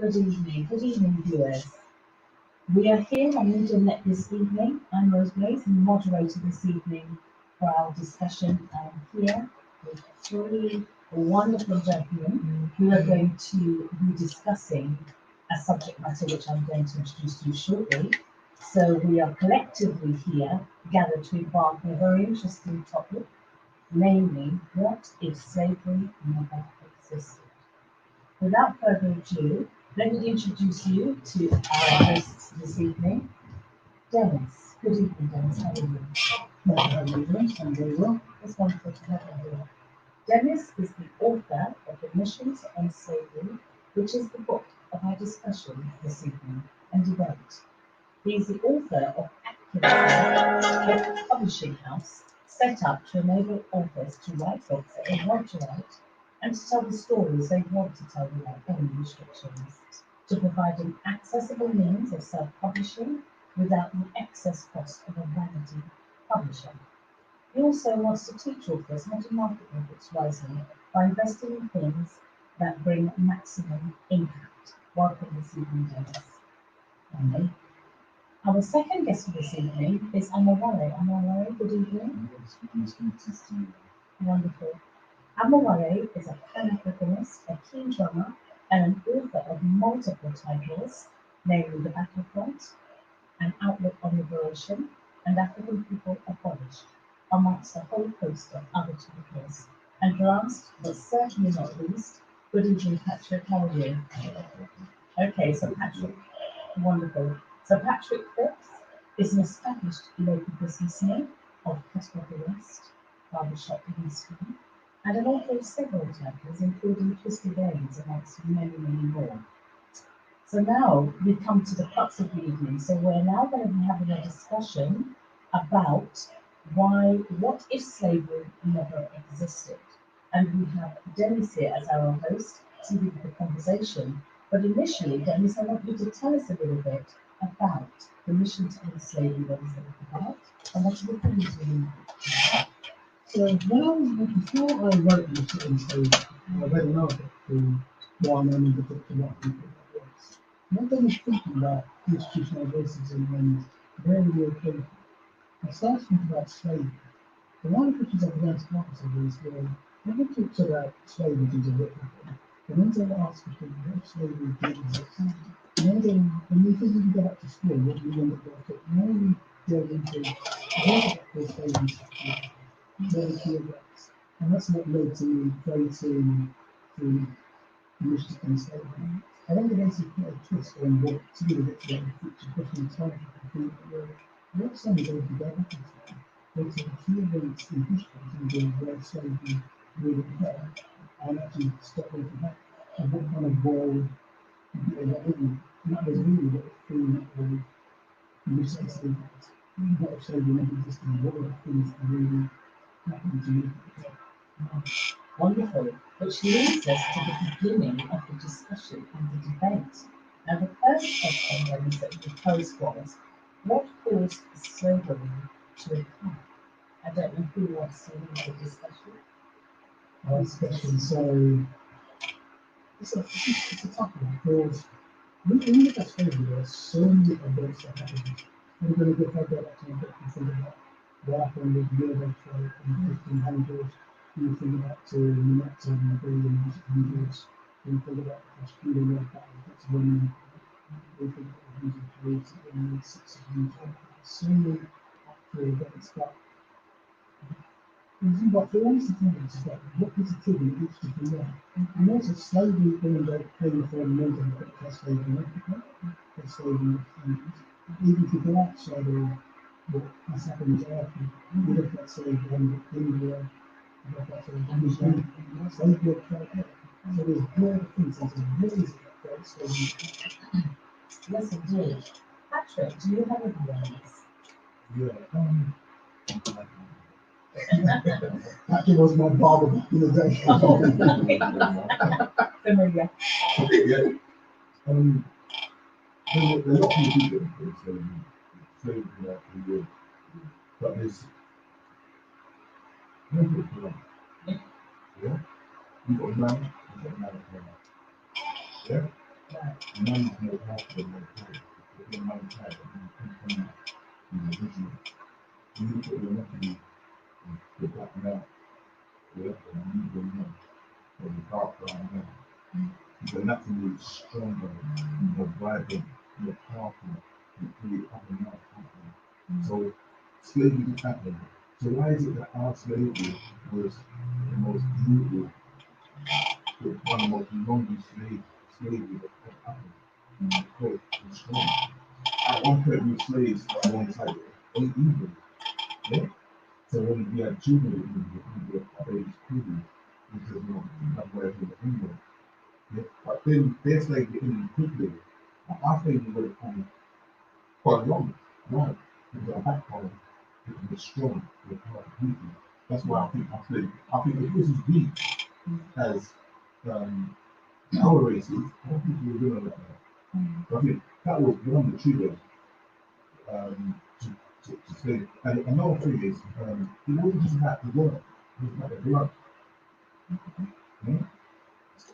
Good evening, viewers. We are here on Internet this evening. I'm Rose Blaze, the moderator this evening for our discussion. Here with three wonderful gentlemen who are going to be discussing a subject matter which I'm going to introduce to you shortly. So we are collectively here gathered to embark on a very interesting topic, namely, what if slavery never existed? Without further ado, let me introduce you to our hosts this evening. Dennis. Good evening, Dennis. How are you? I'm very well. It's wonderful to have you here. Dennis is the author of The Missions on Slavery, which is the book of our discussion this evening and debate. He is the author of Accuracy, a publishing house set up to enable authors to write books that they want to write and to tell the stories they want to tell without any restrictions, to provide an accessible means of self-publishing without the excess cost of a vanity publisher. He also wants to teach authors how to market their books wisely by investing in things that bring maximum impact. Welcome this evening, Dennis. Okay. Our second guest for this evening is Amawale. Amawale, good evening. Wonderful. Amawale is a Pan-Africanist, a keen drummer, and an author of multiple titles, namely The Battlefront, An Outlook on Liberation, and African People Abolished, amongst a whole host of other titles. And last, but certainly not least, good evening, Patrick. How are you? Okay, so Patrick, wonderful. So Patrick Phipps is an established local businessman of Catawba West, barbershop industry, and an author of several titles, including Twisted Ends, amongst many, many more. So now we come to the crux of the evening. So we're now going to be having a discussion about what if slavery never existed? And we have Dennis here as our host to lead the conversation. But initially, Dennis, I want you to tell us a little bit about the mission to end slavery, what is it about, and what you were doing. So before I wrote this slavery, I read another book called Why Men in Particular Not People Like Race. And then I was thinking about institutional racism and very real people. I started thinking about slavery. The one of the pictures I began to focus on is when we talked about slavery to the white people, the ones that asked people what slavery did exist. And then when we think we can go back to school, what we end up working, now we delve into what is slavery very few works. And that's what led to me creating the initiative and slavery. I want to basically put a twist on what to do with it, future question time for people. What some is already developed creating a few events in history in terms of where slavery really occurred and actually stop it from happening. And what kind of world they were in. And that was really what the theme of Mission Slavery is. What if slavery never existed? What were the things that really happened to me? Wonderful, which leads us to the beginning of the discussion and the debate. Now, the first question Dennis, that you posed was, what caused slavery to occur? I don't know who wants to lead the discussion. Discussion. So it's a tough one because when you look at slavery, there are so many events that happened. We're going to get back to the book and think about what happened with the Europe in the 1500s. You think about Minetta and the 1800s. You think about the Australian War that's women. You think about the Jews in the 1600s. So many actual events. But the only thing is that what is the thing which is from there? And also slavery being came from London, but slavery in Africa, slavery in Africa. Even if you go outside of what has happened in Africa, you look at slavery in India, you look at slavery in slavery occurred there. So there's broad things as to what is it that slavery? Yes, indeed. Patrick, do you have a view on this? Yeah. Actually, was my barber back in the day. Familiar. Yeah. There are a lot of people who do slavery actually, but there's no good for them. Yeah? You've got a man, you've got a man. Yeah? Right. Money's more powerful than mankind. If you're mankind, you can individual. You look at your nephew, the black man, the medium man, or the dark brown man. He's naturally stronger, more vibrant, more powerful, and really up and out. So slavery didn't happen. So why is it that our slavery was the most brutal, one of the most longest slavery that ever happened? Because it was strong. At one point, we were slaves alongside in England. Yeah? So when we had children in England, we were babies clearly because that's where they were in England. Yeah? But then their slavery ended quickly. Our slavery would have come quite long. Why? Because our backbone was strong, with powerful people. That's why I think our slavery. I think if this is weak as our races, I don't think we were doing that. I think that was one of the triggers to say. And another thing is, it wasn't just about the word, it was about the blood. Yeah?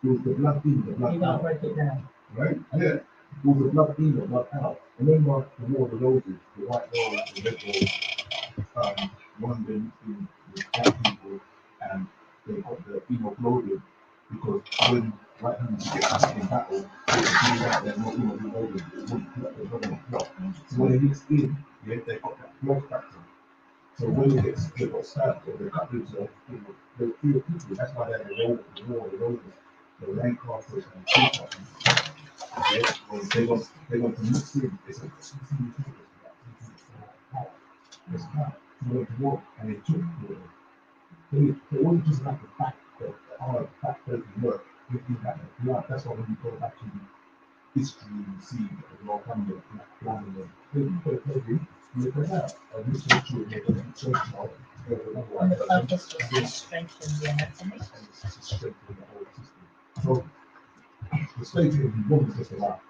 It was the blood in, the blood You don't out. break it down. Right? Yeah. It was the blood in, the blood out. Remember the War of the Roses, the white rose, the red rose, one day in with black people, and they got the hemoglobin because when white people get back in battle, they would do that, they're not hemoglobin, it wouldn't put the blood on the blood. So when they mixed in, yeah, they got that blood factor. So when they got stabbed or they cut themselves, they were fewer people. That's why they had the War of the Roses, the Lancasters and the Stuarts. Yeah, they want to mix in. It's a it's not. They went to war and they took war. They wasn't just like the fact that our fact doesn't work. They did that blood. That's why when you go back to history and see the law coming up, black blood and then put it maybe you put out and this is true. They don't change now. And the purpose was to strengthen the anatomy. To strengthen the whole system. So the slavery wasn't just about.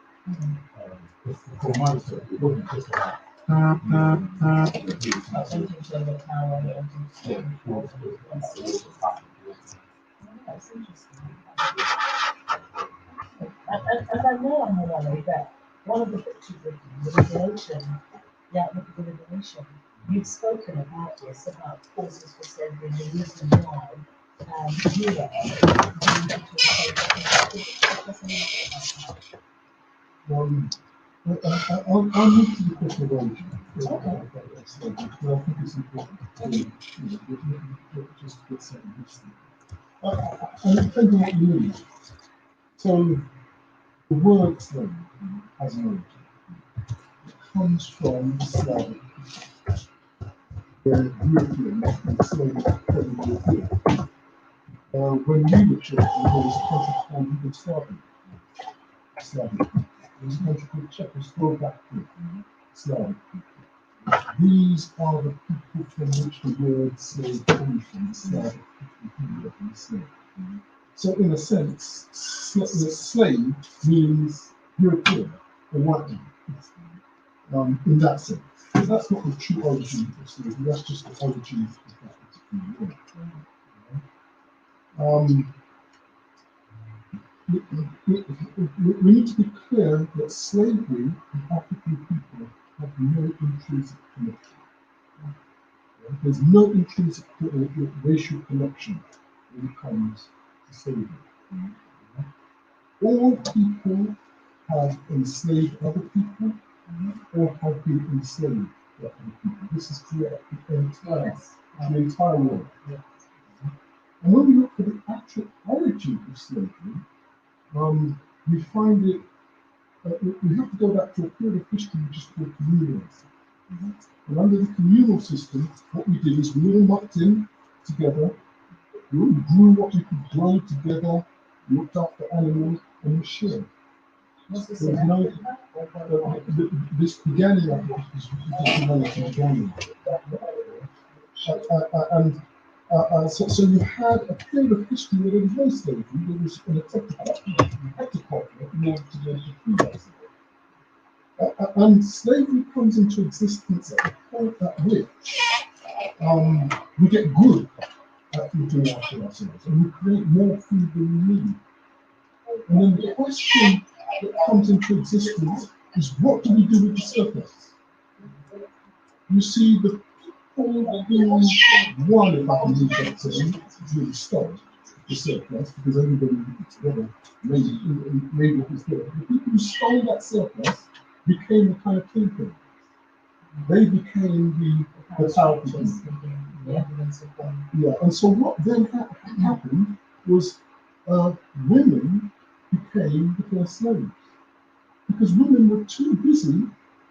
For myself, it wasn't just about Not wanting to overpower or yeah, do that's interesting. And I know, Hawaii, that one of the pictures of you, the liberation, the outlook of the liberation, you've spoken about this, about causes for slavery and the reason why you were I'll move to the question of origin. Because I think it's important just to get set in history. And it depends on what you mean. So the word slave has an origin. It comes from Slavic, where Europeans enslaved heavily European. When we were children, there was a country called Yugoslavia. Slavic. There was a country called Czechoslovakia. Slavic. These are the people from which the word slave comes from, the Slavic people from the slave. So in a sense, slave means European or white man, in that sense. But that's not the true origin of slavery, that's just the origin of that particular word. We need to be clear that slavery and African people have no intrinsic connection. There's no intrinsic racial connection when it comes to slavery. All people have enslaved other people or have been enslaved by other people. This is throughout the entire world. And when we look at the actual origin of slavery, we find it, we have to go back to a period of history which is called communalism. And under the communal system, what we did is we all mucked in together, we all grew what we could grow together, we looked after animals, and we shared. This began in Africa, this humanity began in. So you had a period of history where there was no slavery, there was an attempt to copy it, you had to copy it in order to be able to free yourself. And slavery comes into existence at the point at which we get good at looking after ourselves and we create more food than we need. And then the question that comes into existence is what do we do with the surplus? You see, the people who won, if I can use that term, really stopped the surplus because everybody put together, maybe it was there. The people who stole that surplus became the kind of kingpin. They became the powerful people. Yeah, and so what then happened was women became the first slaves because women were too busy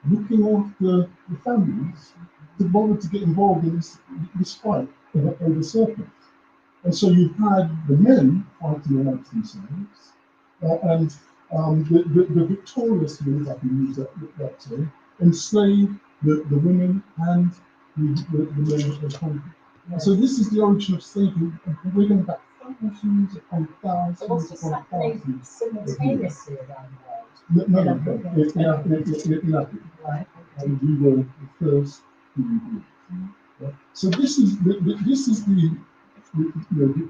looking after the families to bother to get involved in this fight over surplus. And so you had the men fighting amongst themselves, and the victorious men, if I can use that term, enslaved the women and the men that they conquered. So this is the origin of slavery. We're going back thousands upon thousands So what's this upon happening thousands. simultaneously around the world? No, in Africa. Right. And we were the first to do it. So this is the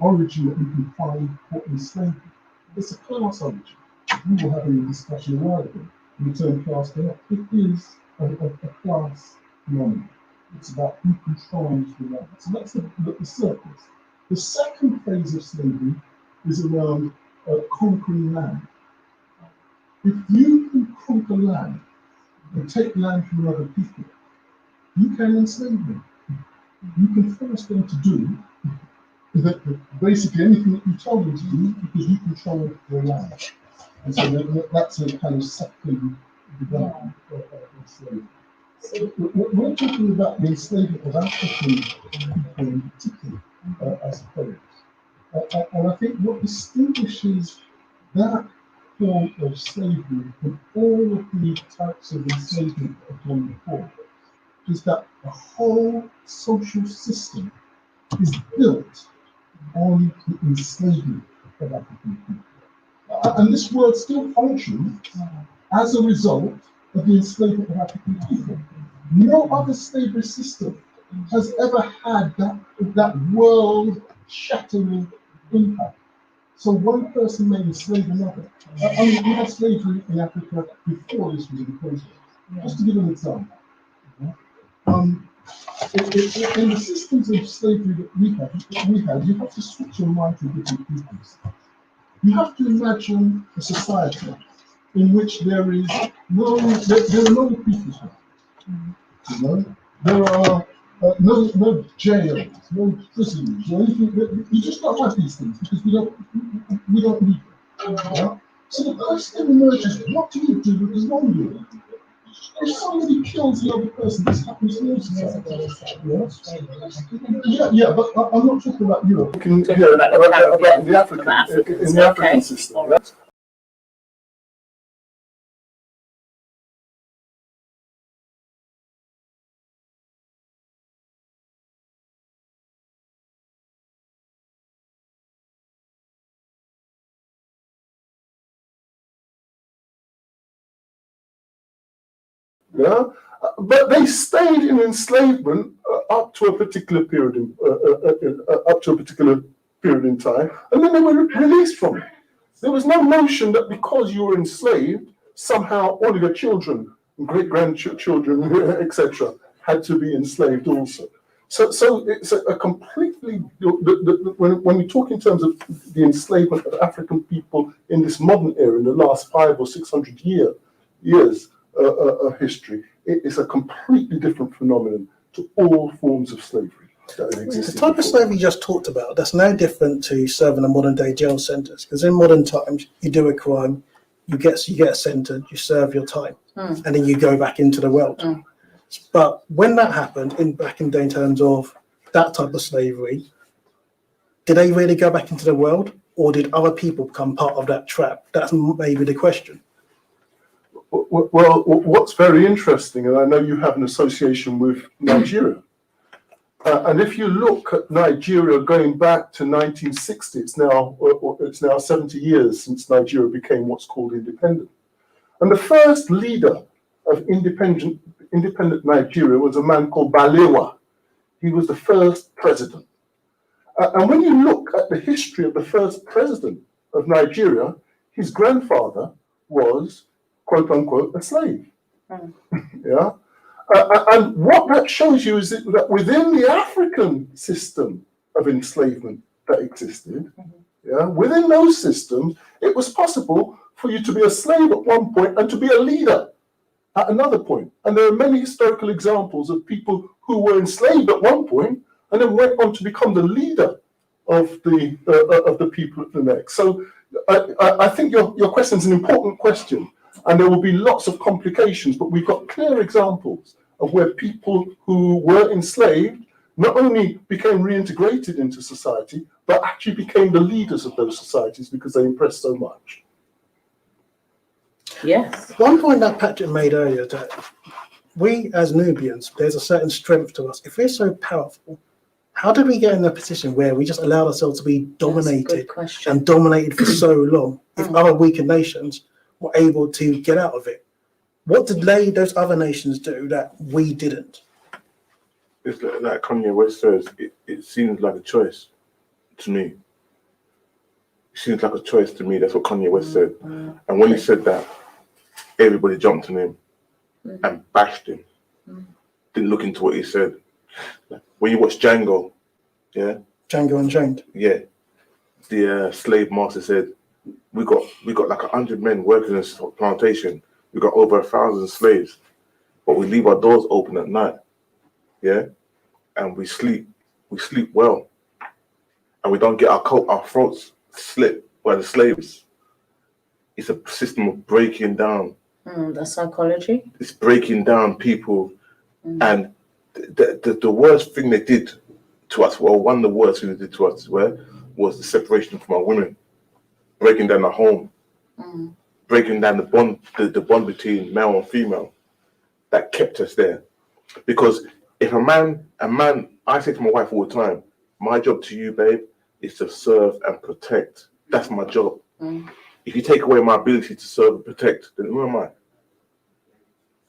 origin that we can find for enslavement. It's a class origin. We were having a discussion a while ago. The term class, it is a class phenomenon. It's about who controls the land. So that's the surplus. The second phase of slavery is around conquering land. If you can conquer land and take land from other people, you can enslave them. You can force them to do basically anything that you tell them to do because you control their land. And so that's a kind of second development of slavery. We're talking about the enslavement of African people in particular, I suppose. And I think what distinguishes that form of slavery from all of the types of enslavement that have gone before is that the whole social system is built on the enslavement of African people. And this world still functions as a result of the enslavement of African people. No other slavery system has ever had that world-shattering impact. So one person may enslave another. I mean, we had slavery in Africa before this was in process. Just to give an example. In the systems of slavery that we had, you have to switch your mind to different peoples. You have to imagine a society in which there are no peoples. You know, there are no jails, no prisons, or anything. You just don't have these things because we don't need them. Yeah? So the question emerges: what do you do with wrongdoing? If somebody kills the other person, this happens in all societies. Yeah, but I'm not talking about Europe. About the African, in the African system. Right. Yeah, but they stayed in enslavement up to a particular period in time, and then they were released from it. There was no notion that because you were enslaved, somehow all of your children, great grandchildren, etc., had to be enslaved also. So it's a completely when we talk in terms of the enslavement of African people in this modern era, in the last 500 or 600 years. History, it is a completely different phenomenon to all forms of slavery that existed. The type of slavery you just talked about, that's no different to serving in modern day jail centres. Because in modern times, you do a crime, you get a sentence, you serve your time, and then you go back into the world. But when that happened, back in terms of that type of slavery, did they really go back into the world, or did other people become part of that trap? That's maybe the question. Well, what's very interesting, and I know you have an association with Nigeria, and if you look at Nigeria going back to 1960, it's now 70 years since Nigeria became what's called independent. And the first leader of independent Nigeria was a man called Balewa. He was the first president. And when you look at the history of the first president of Nigeria, his grandfather was, quote unquote, a slave. Mm. Yeah. And what that shows you is that within the African system of enslavement that existed, yeah, within those systems, it was possible for you to be a slave at one point and to be a leader at another point. And there are many historical examples of people who were enslaved at one point and then went on to become the leader of the people at the next. So I think your question is an important question, and there will be lots of complications, but we've got clear examples of where people who were enslaved not only became reintegrated into society, but actually became the leaders of those societies because they impressed so much. Yes. One point that Patrick made earlier, that we as Nubians, there's a certain strength to us. If we're so powerful, how did we get in a position where we just allowed ourselves to be dominated That's a good question. and dominated for so long if other weaker nations were able to get out of it? What did those other nations do that we didn't? It's like Kanye West says, it seems like a choice to me. It seems like a choice to me. That's what Kanye West said. And when he said that, everybody jumped on him and bashed him. Didn't look into what he said. When you watch Django, yeah? Django Unchained. Yeah. The slave master said, we got like 100 men working in this plantation. We got over 1,000 slaves, but we leave our doors open at night. Yeah, and we sleep well, and we don't get our throats slit by the slaves. It's a system of breaking down. The psychology. It's breaking down people, and the worst thing they did to us, well, one of the worst things they did to us, was the separation from our women, breaking down the home, breaking down the bond between male and female, that kept us there, because. If a man, I say to my wife all the time, my job to you, babe, is to serve and protect. That's my job. If you take away my ability to serve and protect, then who am I?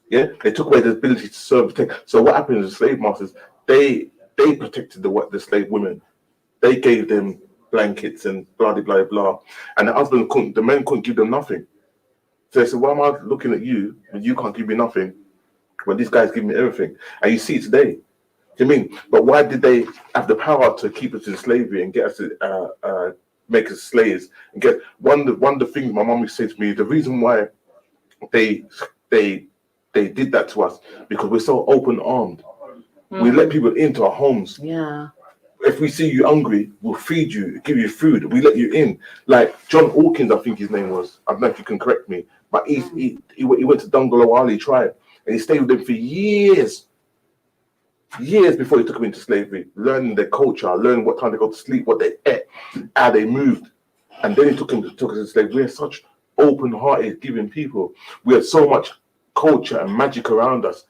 Yeah, they took away the ability to serve and protect. So what happened to the slave masters? They protected the slave women. They gave them blankets and blah blah blah, and the men couldn't give them nothing. So they said, "Why am I looking at you when you can't give me nothing?" When these guys give me everything, and you see it today. Do you mean? But why did they have the power to keep us in slavery and get us to make us slaves? And get one of the things my mom used to say to me, the reason why they did that to us, because we're so open armed. We let people into our homes. Yeah. If we see you hungry, we'll feed you, give you food. We let you in. Like John Hawkins, I think his name was. I don't know if you can correct me, but he went to Dongolawali tribe. And he stayed with them for years before he took them into slavery, learning their culture, learning what time they go to sleep, what they ate, how they moved. And then he took us into slavery. We're such open-hearted, giving people. We have so much culture and magic around us.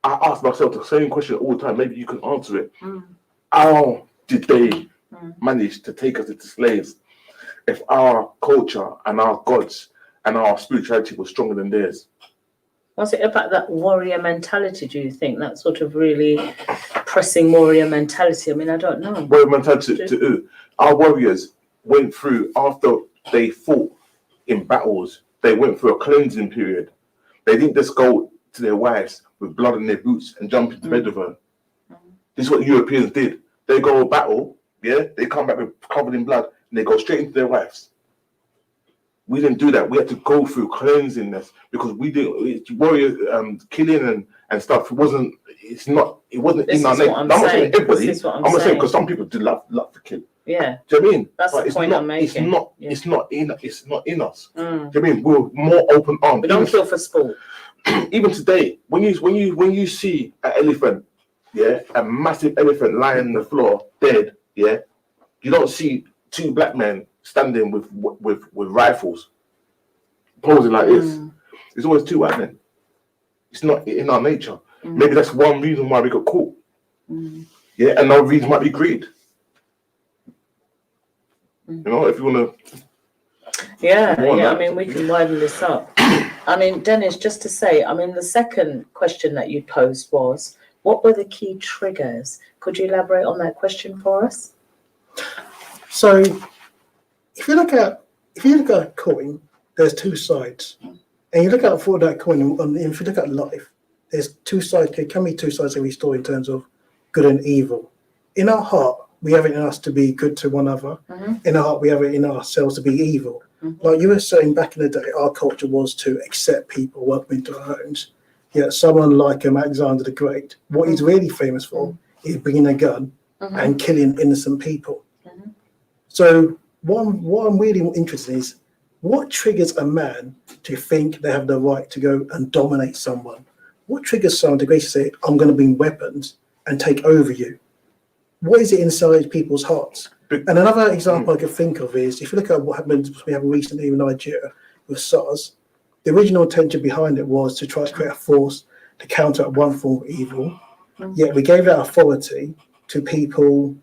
I ask myself the same question all the time. Maybe you can answer it. How did they manage to take us into slaves if our culture and our gods and our spirituality was stronger than theirs? Was it about that warrior mentality, do you think? That sort of really pressing warrior mentality? I mean, I don't know. Warrior mentality to who? Our warriors went through, after they fought in battles, they went through a cleansing period. They didn't just go to their wives with blood in their boots and jump into bed with her. This is what Europeans did. They go to battle, yeah? They come back with covered in blood, and they go straight into their wives. We didn't do that. We had to go through cleansing this, because we didn't warrior killing and stuff. It wasn't in our name. I'm not saying everybody. I'm not saying, because some people do love to kill. Yeah. Do you know what I mean? That's the point I'm making. It's not in us. Do you know what I mean? We're more open armed. We don't kill for sport. Even today, when you see an elephant, yeah, a massive elephant lying on the floor dead, yeah, you don't see two black men standing with rifles, posing like this. It's always two white men. It's not in our nature. Maybe that's one reason why we got caught. Yeah, another reason might be greed. You know, if you want to. Yeah. I mean, we can widen this up. I mean, Dennis, just to say, I mean, the second question that you posed was, what were the key triggers? Could you elaborate on that question for us? So, if you look at a coin, there's two sides. And you look at for that coin, and if you look at life, there's two sides. There can be two sides of every story in terms of good and evil. In our heart, we have it in us to be good to one another. In our heart, we have it in ourselves to be evil. Like you were saying back in the day, our culture was to accept people, welcome into our homes. Yet someone like Alexander the Great, what he's really famous for is bringing a gun and killing innocent people. So what I'm really interested in is, what triggers a man to think they have the right to go and dominate someone? What triggers someone to basically say, I'm going to bring weapons and take over you? What is it inside people's hearts? And another example I could think of is, if you look at what happened recently in Nigeria with SARS, the original intention behind it was to try to create a force to counter one form of evil. Yet we gave that authority to people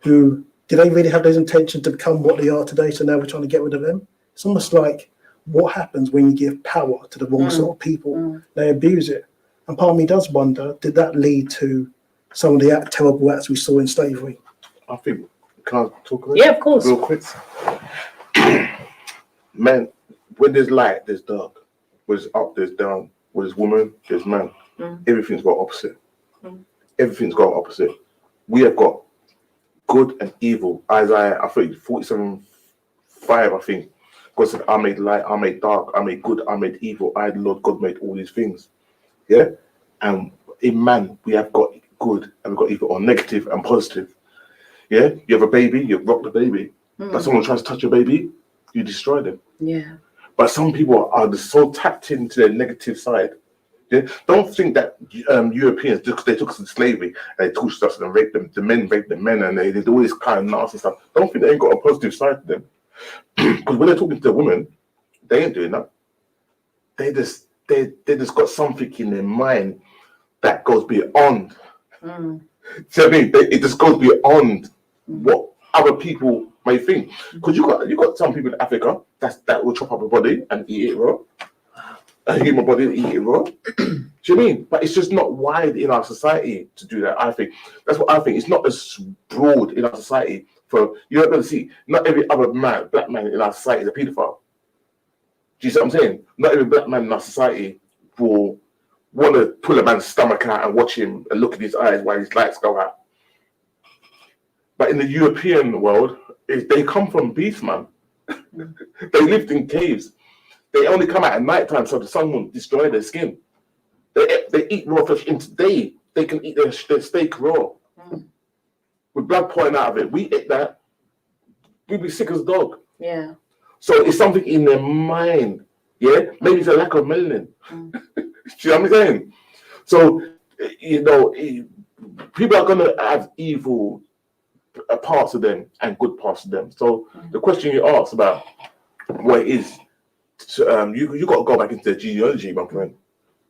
who, did they really have those intentions to become what they are today? So now we're trying to get rid of them. It's almost like, what happens when you give power to the wrong sort of people? They abuse it. And part of me does wonder, did that lead to some of the terrible acts we saw in slavery? I think, can I talk about Yeah, of course. real quick? Man, when there's light, there's dark. When there's up, there's down. When there's woman, there's man. Everything's got opposite. Everything's got opposite. We have got good and evil. Isaiah, I think 47:5, I think. God said, I made light, I made dark, I made good, I made evil. I, the Lord God, made all these things. Yeah? And in man, we have got good and we've got evil, or negative and positive. Yeah? You have a baby, you rock the baby. But someone tries to touch your baby, you destroy them. Yeah. But some people are just so tapped into their negative side. Yeah? Don't think that Europeans, because they took us into slavery and they tortured us and raped them, the men raped the men, and they did all this kind of nasty stuff. Don't think they ain't got a positive side to them. Because when they're talking to the women, they ain't doing that. They just got something in their mind that goes beyond. See what I mean? It just goes beyond what other people may think. Because you got some people in Africa that will chop up a body and eat it raw. Eat my body and eat it raw. Do you know what I mean? But it's just not wide in our society to do that. I think that's what I think. It's not as broad in our society. For you're not going to see, not every other black man in our society is a paedophile. Do you see what I'm saying? Not every black man in our society will want to pull a man's stomach out and watch him and look in his eyes while his lights go out. But in the European world, they come from beasts, man. They lived in caves. They only come out at night time so the sun won't destroy their skin. They eat raw flesh. In today, they can eat their steak raw. With blood pouring out of it. We ate that, we'd be sick as a dog. Yeah. So it's something in their mind. Yeah? Maybe it's a lack of melanin. Do you know what I'm saying? So, people are going to have evil parts of them and good parts of them. So the question you asked about what it is, you got to go back into the genealogy, my friend,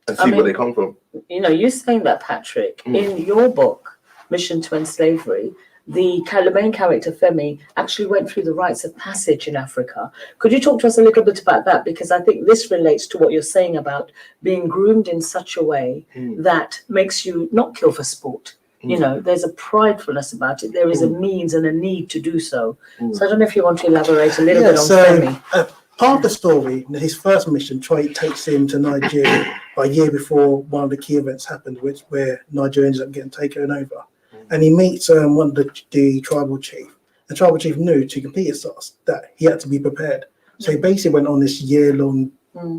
and see where they come from. You know, you're saying that, Patrick, in your book, Mission to End Slavery, the main character, Femi, actually went through the rites of passage in Africa. Could you talk to us a little bit about that? Because I think this relates to what you're saying about being groomed in such a way that makes you not kill for sport. You know, there's a pridefulness about it. There is a means and a need to do so. So I don't know if you want to elaborate a little bit on Femi. Part of the story, his first mission takes him to Nigeria a year before one of the key events happened, where Nigeria ends up getting taken over. And he meets one of the tribal chief. The tribal chief knew to complete his task that he had to be prepared. So he basically went on this year-long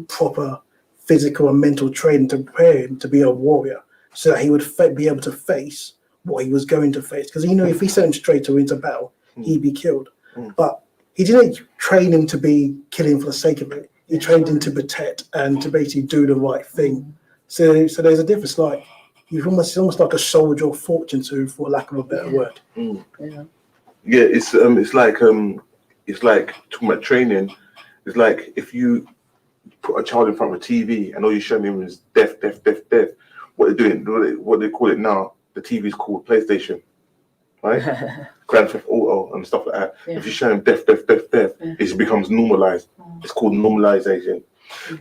proper physical and mental training to prepare him to be a warrior, so that he would be able to face what he was going to face. Because he knew if he sent him straight into battle, he'd be killed. But he didn't train him to be killing for the sake of it. He trained him to protect and to basically do the right thing. So there's a difference. Like it's almost like a soldier of fortune, for lack of a better word. Yeah, it's like talking about training. It's like if you put a child in front of a TV and all you're showing him is death. What they're doing, what they call it now, the TV is called PlayStation, right? Grand Theft Auto and stuff like that. If you show him death, it becomes normalized. It's called normalization.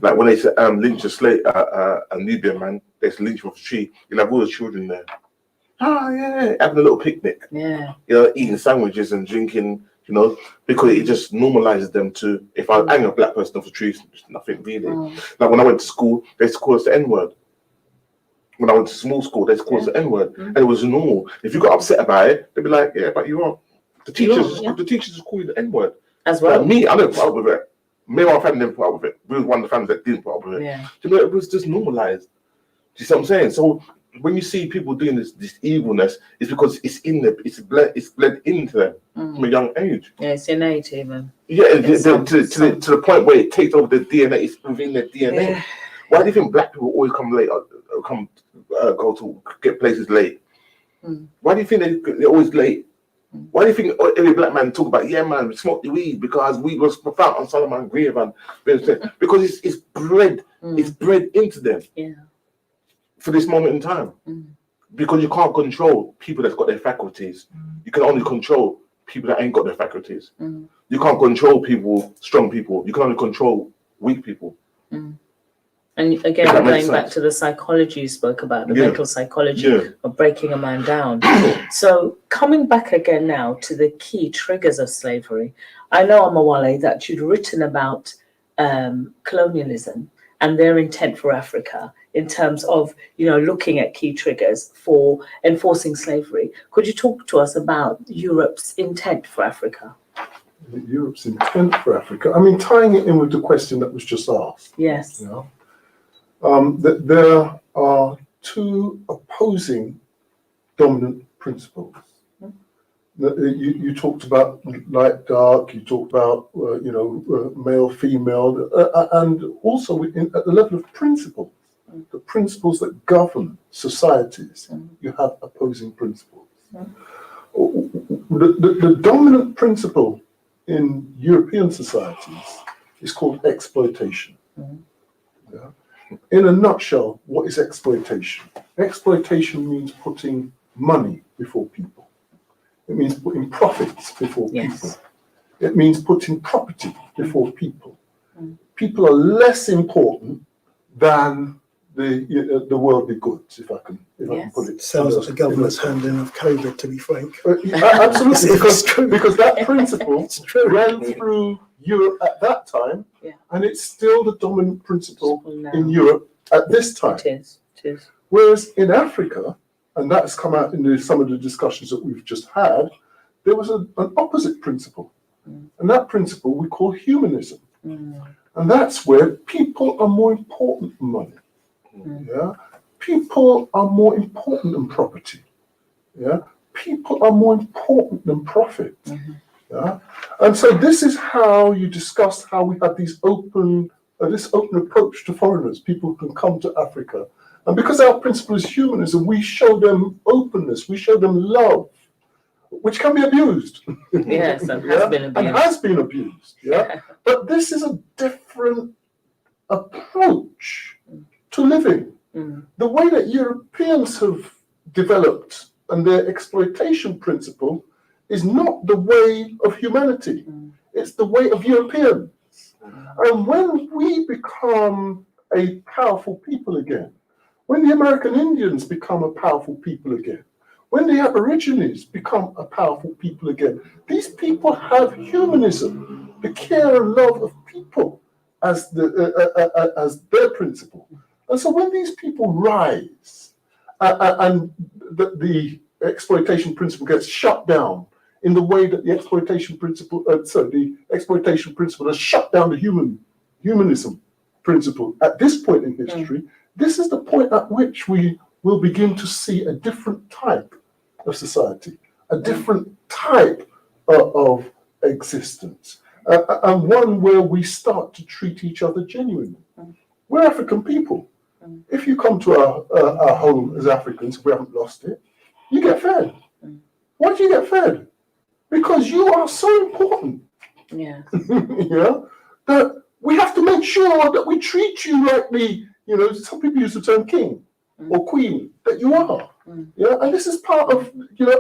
Like when they lynch a Nubian man, they lynch him off a tree. You'll have all the children there. Oh yeah, having a little picnic. Yeah. Eating sandwiches and drinking you know, because it just normalizes them to, if I hang a black person off a tree, it's nothing really. Like when I went to school, they used to call us the N-word. When I went to small school, they used to call us the N-word. And it was normal. If you got upset about it, they'd be like, yeah, but you aren't. The teachers just call you the N-word. As well. Like me, I never put up with it. Me and my family never put up with it. We were one of the families that didn't put up with it. Yeah. You know, it was just normalized. Do you see what I'm saying? So when you see people doing this evilness, it's because it's in them, it's bled into them from a young age. Yeah, it's innate even. Yeah, to the point where it takes over the DNA, it's within their DNA. Yeah. Why do you think black people always come late, go to get places late? Why do you think they're always late? Why do you think every black man talk about, yeah man, smoke the weed because weed was found on Solomon grave and because it's bred into them. Yeah. For this moment in time. Because you can't control people that's got their faculties. You can only control people that ain't got their faculties. You can't control strong people. You can only control weak people. And again, going back to the psychology you spoke about, the mental psychology of breaking a man down. So coming back again now to the key triggers of slavery, I know, Omowale, that you'd written about colonialism and their intent for Africa in terms of, looking at key triggers for enforcing slavery. Could you talk to us about Europe's intent for Africa? Europe's intent for Africa? I mean, tying it in with the question that was just asked. Yes. That there are two opposing dominant principles. You talked about light, dark, you talked about, male, female, and also at the level of principles, the principles that govern societies, you have opposing principles. The dominant principle in European societies is called exploitation. In a nutshell, what is exploitation? Exploitation means putting money before people. It means putting profits before people. It means putting property before people. People are less important than the worldly goods, if I can put it. Sounds like the government's handling of COVID, to be frank. Absolutely, because that principle ran through Europe at that time, and it's still the dominant principle in Europe at this time. It is. Whereas in Africa, and that's come out in some of the discussions that we've just had, there was an opposite principle. And that principle we call humanism. And that's where people are more important than money. People are more important than property. People are more important than profit. And so this is how you discuss how we have these this open approach to foreigners. People can come to Africa. And because our principle is humanism, we show them openness, we show them love, which can be abused. Yes, and has been abused. And has been abused, But this is a different approach to living. The way that Europeans have developed and their exploitation principle is not the way of humanity. It's the way of Europeans. And when we become a powerful people again, when the American Indians become a powerful people again, when the Aborigines become a powerful people again, these people have humanism, the care and love of people as their principle. And so when these people rise and the exploitation principle gets shut down in the way that the exploitation principle has shut down the humanism principle at this point in history, this is the point at which we will begin to see a different type of society, a different type of existence, and one where we start to treat each other genuinely. We're African people. If you come to our home as Africans, we haven't lost it, you get fed. Why do you get fed? Because you are so important. That we have to make sure that we treat you like some people use the term king or queen, that you are. And this is part of,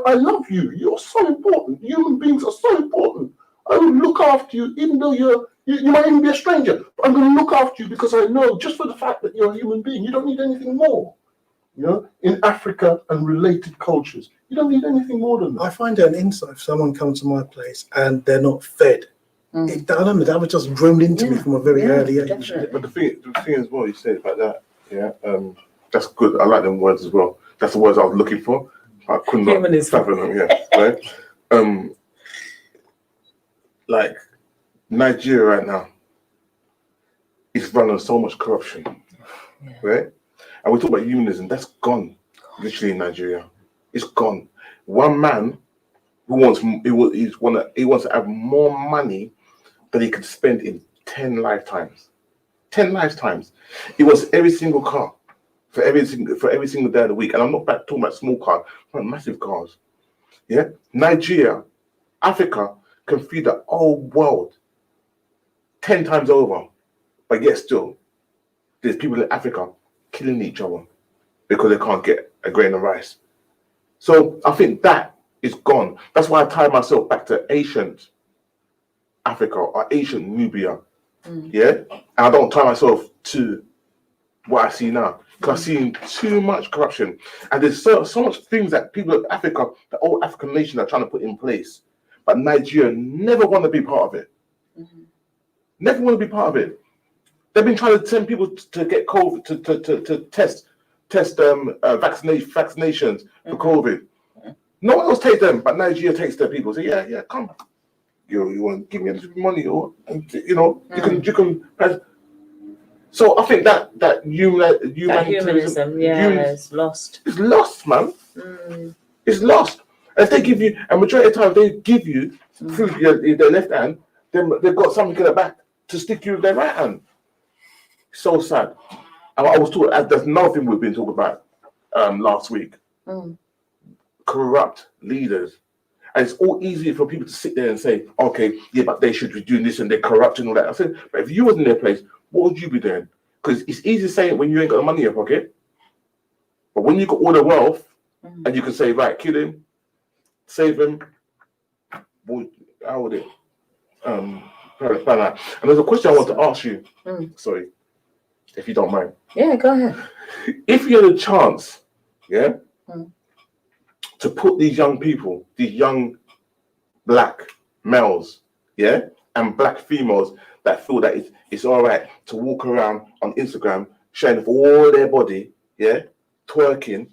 I love you. You're so important. Human beings are so important. I will look after you, even though you might even be a stranger. But I'm going to look after you because I know just for the fact that you're a human being, you don't need anything more. You know, in Africa and related cultures, you don't need anything more than that. I find it an insight if someone comes to my place and they're not fed. I don't know, that was just drilled into me from a very early age. Definitely. But the thing as well, you said about that, yeah, that's good. I like them words as well. That's the words I was looking for. I couldn't Humanism. fathom them, yeah, right? Like Nigeria right now is run on so much corruption, right? And we talk about humanism, that's gone, literally in Nigeria. It's gone. One man who wants to have more money than he could spend in 10 lifetimes. 10 lifetimes. He wants every single car for every single day of the week. And I'm not talking about small cars, I'm talking massive cars. Yeah? Nigeria, Africa can feed the whole world 10 times over. But yet still, there's people in Africa killing each other because they can't get a grain of rice. So I think that is gone. That's why I tie myself back to ancient Africa or ancient Nubia. Yeah? And I don't tie myself to what I see now. Because I've seen too much corruption. And there's so much things that people of Africa, the old African nation, are trying to put in place. But Nigeria never want to be part of it. Never want to be part of it. They've been trying to send people to get COVID, to test vaccinations for COVID. No one else takes them, but Nigeria takes their people. Say, yeah, come. You want to give me a little bit of money, or you know, you can. So I think that humanism, is lost. It's lost, man. It's lost. If they give you a majority of the time, they give you through their left hand, then they've got something in the back to stick you with their right hand. So sad. I was talking. There's another thing we've been talking about last week. Corrupt leaders, and it's all easy for people to sit there and say, "Okay, yeah, but they should be doing this and they're corrupt and all that." I said, "But if you was in their place, what would you be doing?" Because it's easy saying when you ain't got the money in your pocket, but when you got all the wealth and you can say, "Right, kill him, save him," how would it plan out? And there's a question I want to ask you. Sorry, if you don't mind. Yeah, go ahead. If you had a chance, to put these young people, these young black males, and black females that feel that it's all right to walk around on Instagram showing off all their body, twerking,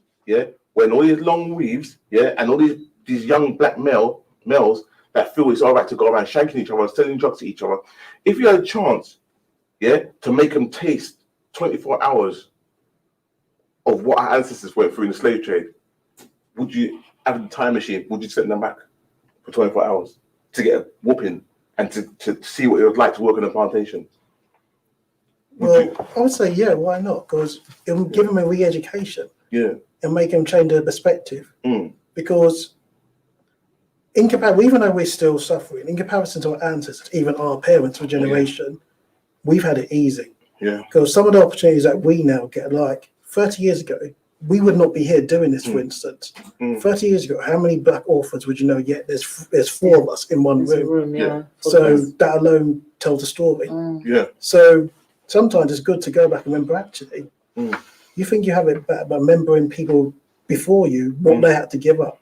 wearing all these long weaves, and all these young black males that feel it's all right to go around shanking each other, selling drugs to each other. If you had a chance, to make them taste 24 hours of what our ancestors went through in the slave trade, would you have the time machine? Would you send them back for 24 hours to get a whooping and to see what it was like to work on a plantation? I would say, yeah, why not? Because it will give them a re-education. And make them change their perspective. Because even though we're still suffering, in comparison to our ancestors, even our parents for generation, we've had it easy. Because some of the opportunities that we now get, like 30 years ago, we would not be here doing this, for instance. 30 years ago, how many black orphans would you know yet? There's 4 of us in one room. So that alone tells a story. So sometimes it's good to go back and remember, actually, you think you have it better by remembering people before you, what they had to give up.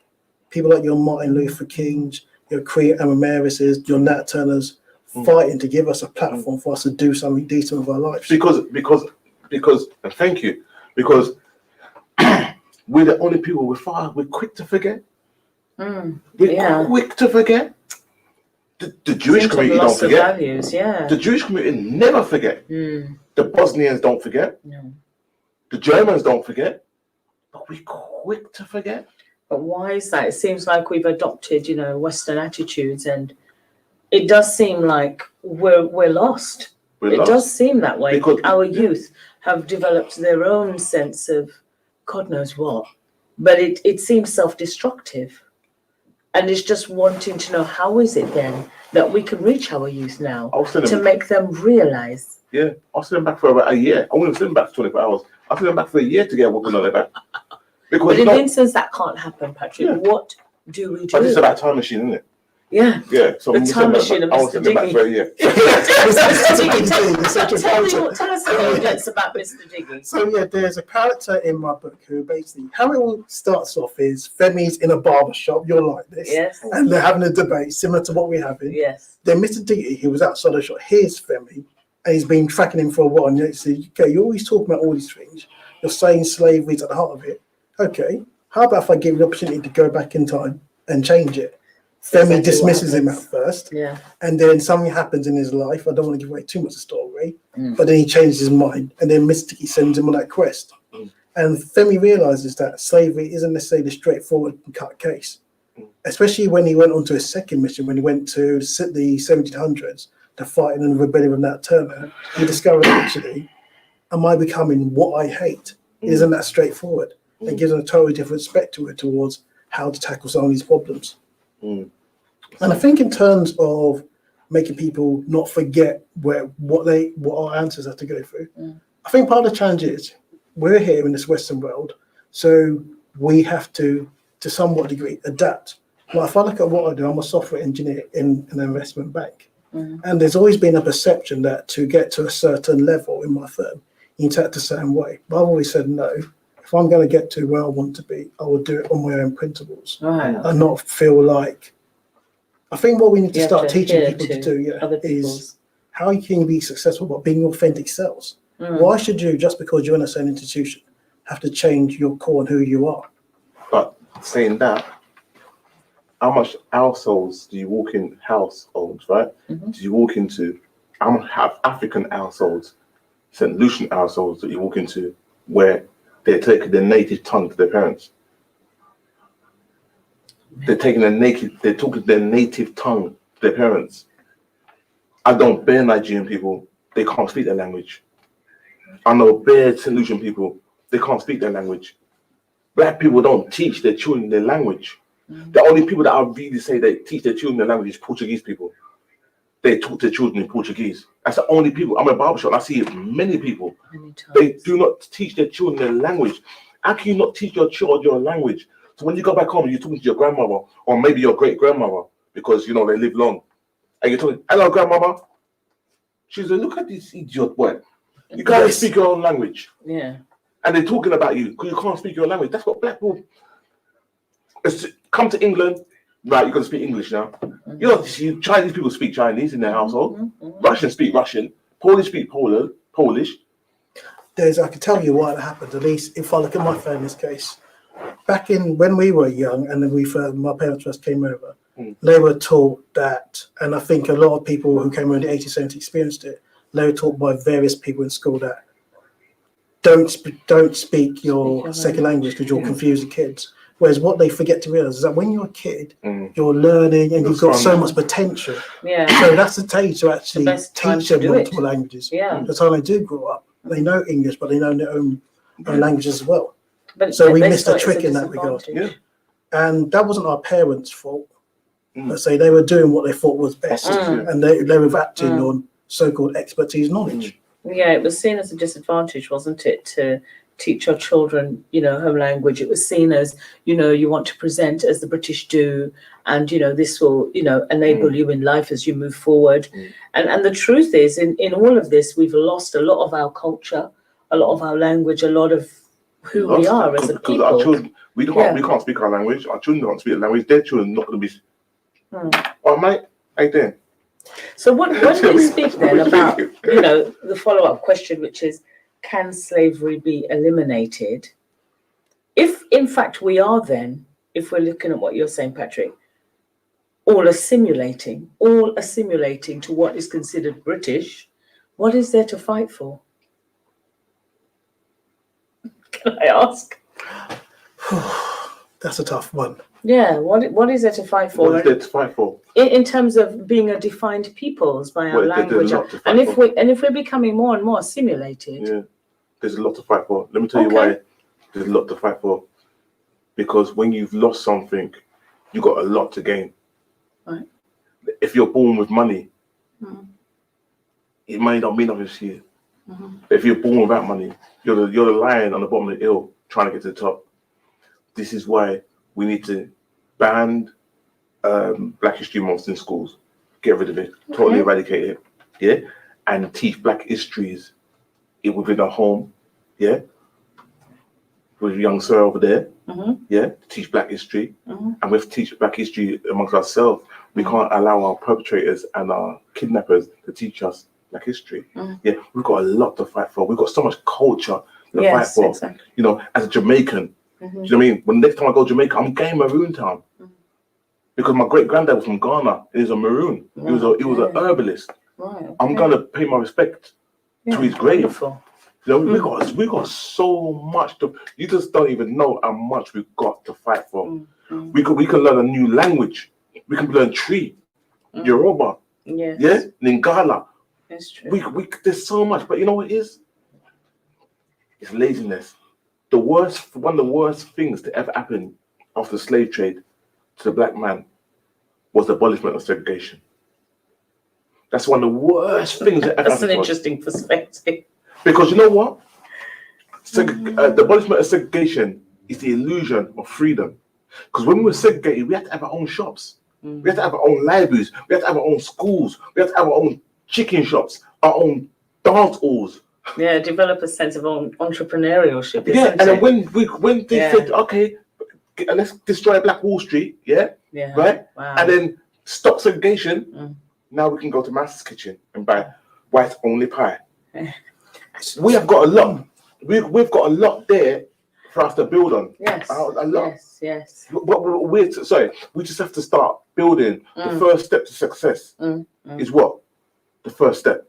People like your Martin Luther Kings, your Kwame Amaris's, your Nat Turners, fighting to give us a platform for us to do something decent with our lives. Because, and thank you, because we're the only people we're quick to forget. We're quick to forget. The Jewish community don't forget. Values, The Jewish community never forget. The Bosnians don't forget. The Germans don't forget. But we're quick to forget. But why is that? It seems like we've adopted, Western attitudes, and it does seem like we're lost. It does seem that way. Because our youth have developed their own sense of God knows what, but it seems self-destructive. And it's just wanting to know, how is it then that we can reach our youth now to make them realize? I'll send them back for about a year. I wouldn't send them back for 24 hours. I'll send them back for a year to get working on their back. But in instance, that can't happen, Patrick. What do we do? But it's about time machine, isn't it? Yeah. Yeah, so The I'm time sending machine back- of I was Mr. sending back Diggy. for a year. Tell us the audience about Mr. Diggy. So yeah, there's a character in my book who basically, how it all starts off is Femi's in a barber shop, you're like this, Yes. and they're having a debate similar to what we're having. Yes. Then Mr. Diggy, who was outside the shop, hears Femi, and he's been tracking him for a while. And he says, okay, you're always talking about all these things. You're saying slavery's at the heart of it. Okay, how about if I give you the opportunity to go back in time and change it? Femi Exactly what dismisses him at happens. first, Yeah. and then something happens in his life. I don't want to give away too much of the story, Mm. but then he changes his mind, and then Mr. Diggy sends him on that quest. Mm. And Femi realizes that slavery isn't necessarily a straightforward and cut case, especially when he went on to his second mission, when he went to the 1700s to fight in the rebellion of Nat Turner. He discovered actually, am I becoming what I hate? Isn't that straightforward? It gives him a totally different spectrum towards how to tackle some of these problems. Mm. And I think in terms of making people not forget what our answers have to go through, I think part of the challenge is we're here in this Western world, so we have to somewhat degree, adapt. Well, if I look at what I do, I'm a software engineer in an investment bank. And there's always been a perception that to get to a certain level in my firm, you need to act a certain way. But I've always said no. If I'm going to get to where I want to be, I will do it on my own principles Right. and not feel like. I think what we need to You have start to teaching adhere people to to do other is people's. how you can be successful by being your authentic selves. Mm. Why should you, just because you're in a certain institution, have to change your core and who you are? But saying that, how much households do you walk in, households, right? Mhm. Do you walk into, how much have African households, St. Lucian households that you walk into where they're taking their native tongue to their parents? They're talking their native tongue to their parents. I don't bear Nigerian people, they can't speak their language. I know bare St. Lucian people, they can't speak their language. Black people don't teach their children their language. The only people that I really say they teach their children their language is Portuguese people. They talk to their children in Portuguese. That's the only people. I'm in a barbershop, I see many people. Many times. They do not teach their children their language. How can you not teach your child your language? So when you go back home, you're talking to your grandmother or maybe your great grandmother because you know they live long, and you're talking, "Hello, grandmama." She's like, "Look at this idiot boy. You can't Yes. speak your own language." Yeah. And they're talking about you because you can't speak your language. That's what black people. Come to England, right? You're gonna speak English now. You know, see, Chinese people speak Chinese in their household. Russians speak Russian. Polish speak Polish. I can tell you why that happened, at least if I look at my family's case. Back in when we were young and then my parents first came over, they were taught that, and I think a lot of people who came over in the 80s, 70s experienced it, they were taught by various people in school that don't speak your second language because you'll confuse the kids. Whereas what they forget to realize is that when you're a kid, you're learning and you've got so much potential. Yeah. So that's the stage to actually best time teach to them do it. multiple languages. Yeah. The time they do grow up, they know English, but they know their own languages as well. But So we they missed a saw it as trick in that regard. disadvantage. And that wasn't our parents' fault. Let's say they were doing what they thought was best, and they were acting on so-called expertise knowledge. Yeah, it was seen as a disadvantage, wasn't it, to teach your children, home language. It was seen as, you want to present as the British do, and, this will, enable you in life as you move forward. And the truth is, in all of this, we've lost a lot of our culture, a lot of our language, a lot of who we are as a Because our people. children, we can't speak our language. Our children don't speak the language. Their children are not going to be. Oh, mate, how you doing? So when we speak then about, the follow-up question, which is, can slavery be eliminated? If in fact we are then, if we're looking at what you're saying, Patrick, all assimilating to what is considered British, what is there to fight for? Can I ask? That's a tough one. Yeah, what is there to fight for? What is there to fight for? In terms of being a defined peoples by our Well, language, there's a lot to and fight if we're becoming more and more assimilated, Yeah, there's a lot to fight for. Let me tell you why there's a lot to fight for. Because when you've lost something, you've got a lot to gain. Right. If you're born with money, it may not mean nothing to you. But if you're born without money, you're the lion on the bottom of the hill trying to get to the top. This is why we need to ban Black History Month in schools. Get rid of it, totally eradicate it, yeah, and teach Black histories within a home, yeah, with a young sir over there, yeah, to teach Black history, and we have to teach Black history amongst ourselves. We can't allow our perpetrators and our kidnappers to teach us Black history. Yeah, we've got a lot to fight for. We've got so much culture to fight for. Exactly. You know, as a Jamaican, do you know what I mean? When next time I go to Jamaica, I'm going Maroon Town. Because my great granddad was from Ghana. He was a Maroon. He was an herbalist. Right. I'm gonna pay my respect to his grave. Wonderful. You know, we got so much to. You just don't even know how much we've got to fight for. We can learn a new language. We can learn Tree, Yoruba, Yes. yeah, Lingala. It's true. We there's so much, but you know what it is? It's laziness. One of the worst things to ever happen after the slave trade to the Black man was the abolishment of segregation. That's one of the worst things that ever That's an happened to us. interesting perspective. Because you know what? The abolishment of segregation is the illusion of freedom. Because when we were segregated, we had to have our own shops. We had to have our own libraries. We had to have our own schools. We had to have our own chicken shops, our own dance halls. Yeah, develop a sense of entrepreneurship. Yeah, isn't and then it? when they said, okay, let's destroy Black Wall Street, yeah, Yeah. right? Wow. And then stop segregation. Now we can go to Master's Kitchen and buy white only pie. We have got a lot. We've got a lot there for us to build on. Yes. A lot. Yes. But we just have to start building. The first step to success is what? The first step.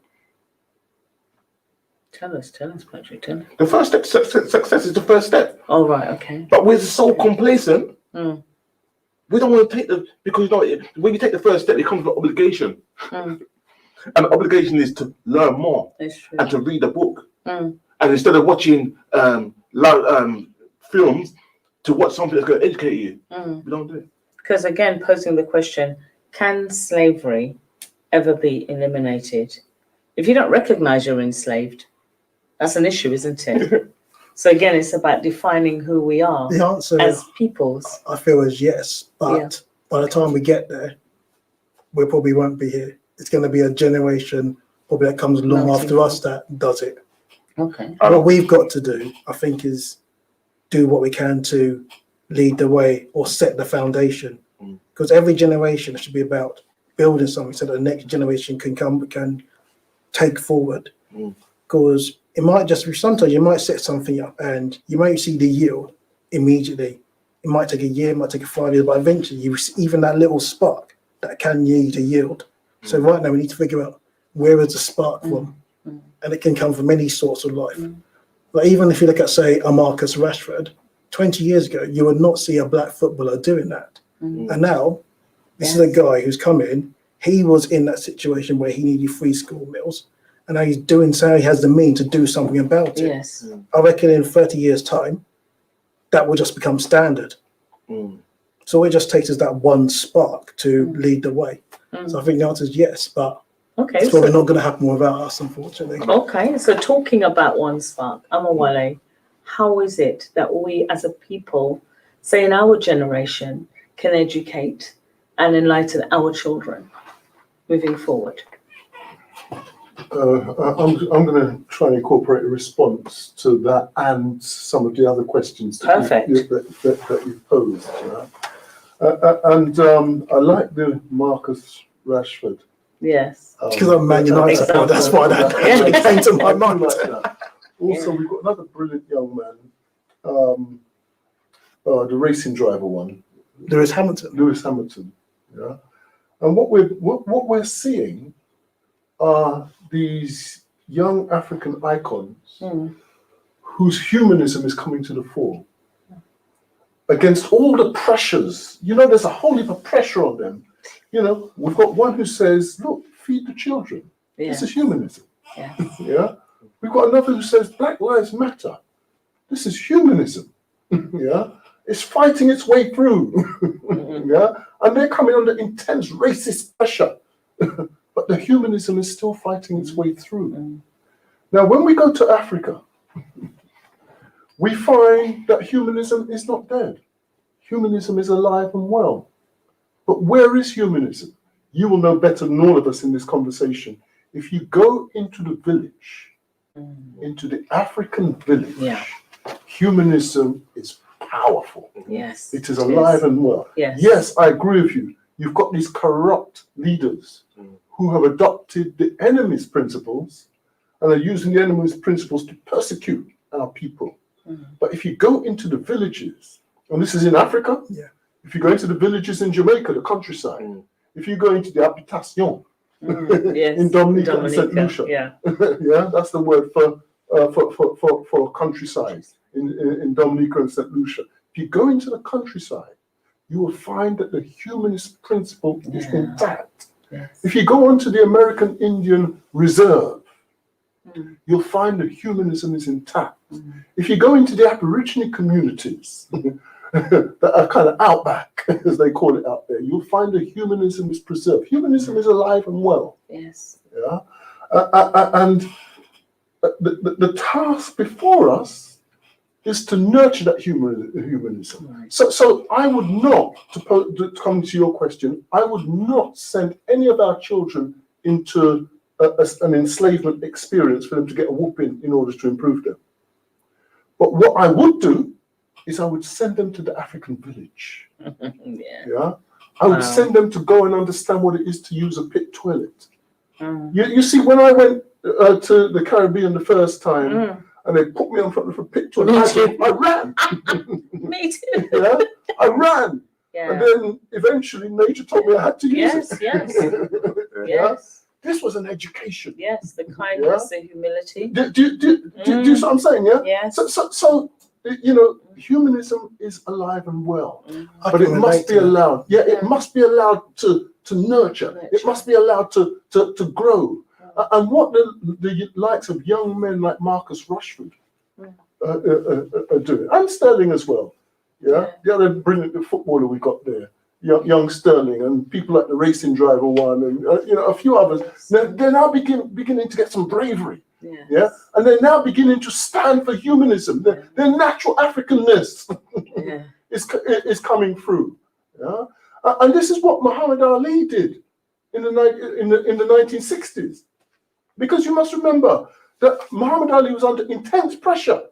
Tell us, Patrick. Tell us. The first step to success is the first step. Oh, right. Okay. But we're so complacent. We don't want to take because you know when you take the first step, it comes with obligation, and the obligation is to learn more It's true. and to read a book, and instead of watching films, to watch something that's going to educate you. We don't do it. Because again, posing the question, can slavery ever be eliminated? If you don't recognize you're enslaved, that's an issue, isn't it? So again, it's about defining who we are The answer, as peoples. I feel, is yes. But by the time we get there, we probably won't be here. It's going to be a generation probably that comes along Melting after us that does it. Okay. What we've got to do, I think, is do what we can to lead the way or set the foundation. Because every generation should be about building something so that the next generation can take forward. Because it might just be, sometimes you might set something up and you might see the yield immediately. It might take a year, it might take 5 years, but eventually you even that little spark that can yield a yield. So right now we need to figure out where is the spark from, and it can come from any sorts of life. But even if you look at, say, a Marcus Rashford, 20 years ago, you would not see a Black footballer doing that. And now this is a guy who's come in. He was in that situation where he needed free school meals. And now he's doing so, he has the means to do something about it. Yes. I reckon in 30 years' time, that will just become standard. So it just takes us that one spark to lead the way. So I think the answer is yes, but Okay. it's probably not going to happen without us, unfortunately. Okay, so talking about one spark, Amawale, how is it that we as a people, say in our generation, can educate and enlighten our children moving forward? I'm going to try and incorporate a response to that and some of the other questions that you posed. I like the Marcus Rashford. Yes. Because I'm Man United supporter, that's why that actually came to my mind. Like that. Also, we've got another brilliant young man, the racing driver one, Lewis Hamilton. Lewis Hamilton. Yeah, and what we're seeing are these young African icons whose humanism is coming to the fore against all the pressures. You know, there's a whole heap of pressure on them. You know, we've got one who says, look, feed the children. Yeah. This is humanism. Yeah. Yeah. We've got another who says Black Lives Matter. This is humanism. Yeah. It's fighting its way through. Yeah. And they're coming under intense racist pressure. But the humanism is still fighting its way through. Now, when we go to Africa, we find that humanism is not dead. Humanism is alive and well. But where is humanism? You will know better than all of us in this conversation. If you go into the village, into the African village, Yeah. humanism is powerful. Yes. It is alive and well. Yes. Yes, I agree with you. You've got these corrupt leaders who have adopted the enemy's principles and are using the enemy's principles to persecute our people. But if you go into the villages, and this is in Africa, Yeah. if you go into the villages in Jamaica, the countryside, if you go into the habitation Yes. in Dominica and St. Lucia, Yeah. yeah, that's the word for countryside in Dominica and St. Lucia. If you go into the countryside, you will find that the humanist principle is Yeah. intact. Yes. If you go onto the American Indian Reserve, you'll find that humanism is intact. If you go into the Aborigine communities that are kind of outback, as they call it out there, you'll find that humanism is preserved. Humanism is alive and well. Yes. Yeah, and the task before us is to nurture that humanism. Right. So I would not, to come to your question, I would not send any of our children into an enslavement experience for them to get a whooping in order to improve them. But what I would do is I would send them to the African village. Yeah. Yeah, I would Wow. send them to go and understand what it is to use a pit toilet. Mm. You see, when I went to the Caribbean the first time, and they put me in front of a pit toilet, I ran. Me too. Yeah, I ran. Yeah. And then eventually nature told me I had to use Yes, it. yes. Yeah? Yes. This was an education. Yes. The kindness, the humility. Do you see what I'm saying? Yeah. Yes. So you know, humanism is alive and well, I but can it must relate be to that. allowed. Yeah, it must be allowed to nurture. It Nurture. must be allowed to grow. And what the likes of young men like Marcus Rashford are doing, and Sterling as well. Yeah, the other brilliant footballer we got there, young Sterling, and people like the Racing Driver one, and you know, a few others. They're now beginning to get some bravery. Yes. Yeah, and they're now beginning to stand for humanism. Their natural Africanness Yeah. is coming through. Yeah, and this is what Muhammad Ali did in the 1960s, because you must remember that Muhammad Ali was under intense pressure